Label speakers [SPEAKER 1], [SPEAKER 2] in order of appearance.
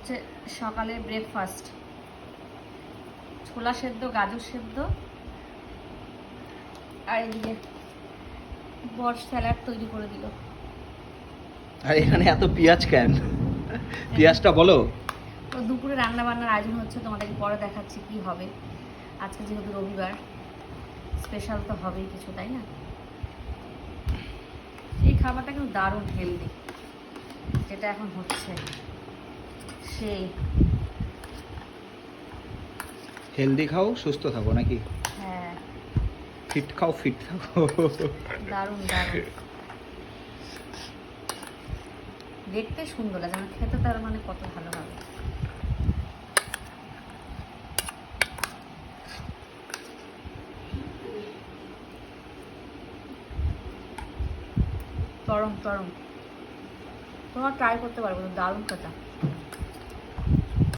[SPEAKER 1] হচ্ছে সকালের ব্রেকফাস্ট, ছোলা সেদ্ধ, গাজর সেদ্ধ, আর এদিকে বর স্যালাড তৈরি করে দিল।
[SPEAKER 2] আর এখানে এত পেঁয়াজ কেন? পেঁয়াজটা বলো।
[SPEAKER 1] তো দুপুরে রান্না বান্নার আয়োজন হচ্ছে, তোমাদেরকে পরে দেখাচ্ছি কি হবে। আজকে যেহেতু রবিবার, স্পেশাল তো হবেই কিছু, তাই না? এই খাবারটা কিন্তু দারুণ হেলদি, যেটা এখন হচ্ছে সেই।
[SPEAKER 2] হেলদি খাও, সুস্থ থাকো নাকি?
[SPEAKER 1] হ্যাঁ,
[SPEAKER 2] ফিট খাও, ফিট থাকো।
[SPEAKER 1] দারুণ দারুণ, দেখতে সুন্দর লাগে, আমার খেতে তার মানে কত ভালো হবে। গরম গরম, তোমরা ট্রাই করতে পারবো, দারুণ কথা।